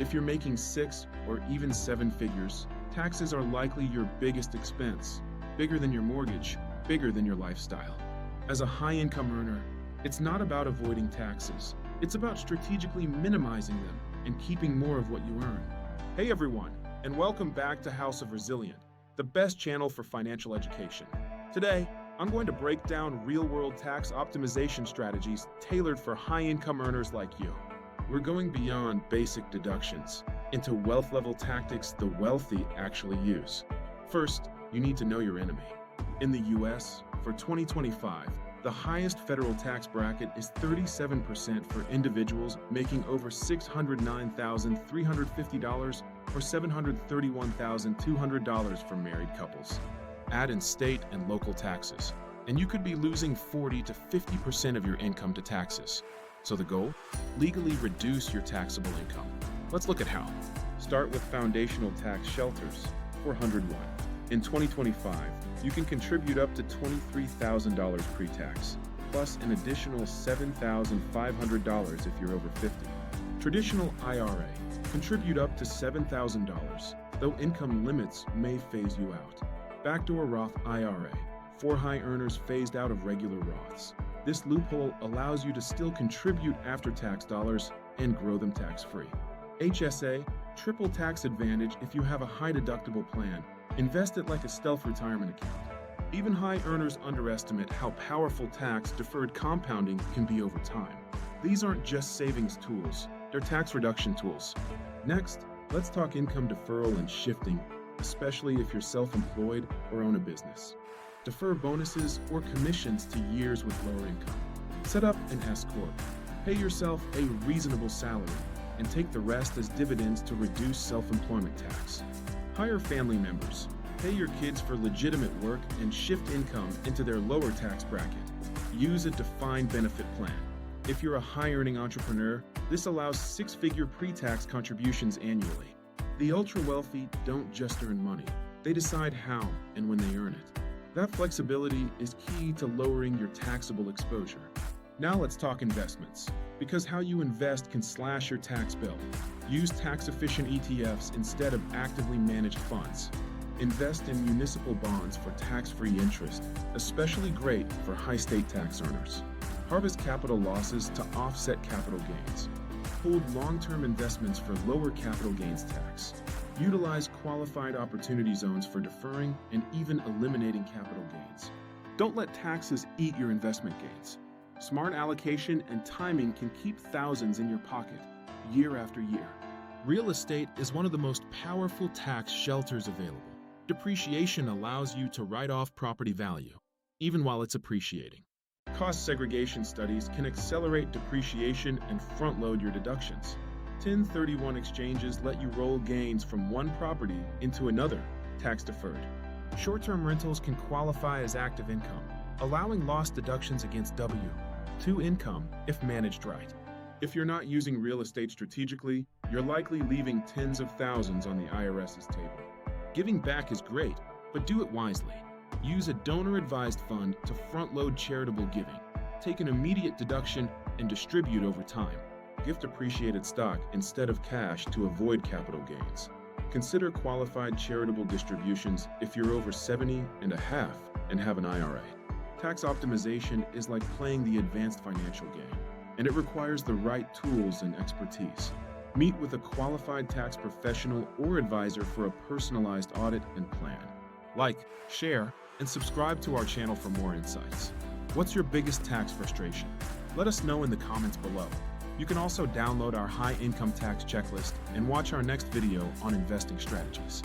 If you're making 6 or even 7 figures, taxes are likely your biggest expense, bigger than your mortgage, bigger than your lifestyle. As a high-income earner, it's not about avoiding taxes. It's about strategically minimizing them and keeping more of what you earn. Hey everyone, and welcome back to House of Resilient, the best channel for financial education. Today, I'm going to break down real-world tax optimization strategies tailored for high-income earners like you. We're going beyond basic deductions into wealth-level tactics the wealthy actually use. First, you need to know your enemy. In the US, for 2025, the highest federal tax bracket is 37% for individuals making over $609,350 or $731,200 for married couples. Add in state and local taxes, and you could be losing 40 to 50% of your income to taxes. So the goal? Legally reduce your taxable income. Let's look at how. Start with foundational tax shelters, 401. In 2025, you can contribute up to $23,000 pre-tax, plus an additional $7,500 if you're over 50. Traditional IRA, contribute up to $7,000, though income limits may phase you out. Backdoor Roth IRA, for high earners phased out of regular Roths. This loophole allows you to still contribute after-tax dollars and grow them tax-free. HSA, triple tax advantage if you have a high-deductible plan. Invest it like a stealth retirement account. Even high earners underestimate how powerful tax-deferred compounding can be over time. These aren't just savings tools, they're tax reduction tools. Next, let's talk income deferral and shifting, especially if you're self-employed or own a business. Defer bonuses or commissions to years with lower income. Set up an S-Corp. Pay yourself a reasonable salary and take the rest as dividends to reduce self-employment tax. Hire family members. Pay your kids for legitimate work and shift income into their lower tax bracket. Use a defined benefit plan. If you're a high-earning entrepreneur, this allows 6-figure pre-tax contributions annually. The ultra-wealthy don't just earn money. They decide how and when they earn it. That flexibility is key to lowering your taxable exposure. Now let's talk investments, because how you invest can slash your tax bill. Use tax-efficient ETFs instead of actively managed funds. Invest in municipal bonds for tax-free interest, especially great for high state tax earners. Harvest capital losses to offset capital gains. Hold long-term investments for lower capital gains tax. Utilize qualified opportunity zones for deferring and even eliminating capital gains. Don't let taxes eat your investment gains. Smart allocation and timing can keep thousands in your pocket, year after year. Real estate is one of the most powerful tax shelters available. Depreciation allows you to write off property value, even while it's appreciating. Cost segregation studies can accelerate depreciation and front-load your deductions. 1031 exchanges let you roll gains from one property into another, tax-deferred. Short-term rentals can qualify as active income, allowing lost deductions against W-2 income if managed right. If you're not using real estate strategically, you're likely leaving tens of thousands on the IRS's table. Giving back is great, but do it wisely. Use a donor-advised fund to front-load charitable giving. Take an immediate deduction and distribute over time. Gift appreciated stock instead of cash to avoid capital gains. Consider qualified charitable distributions if you're over 70 and a half and have an IRA. Tax optimization is like playing the advanced financial game, and it requires the right tools and expertise. Meet with a qualified tax professional or advisor for a personalized audit and plan. Like, share, and subscribe to our channel for more insights. What's your biggest tax frustration? Let us know in the comments below. You can also download our high income tax checklist and watch our next video on investing strategies.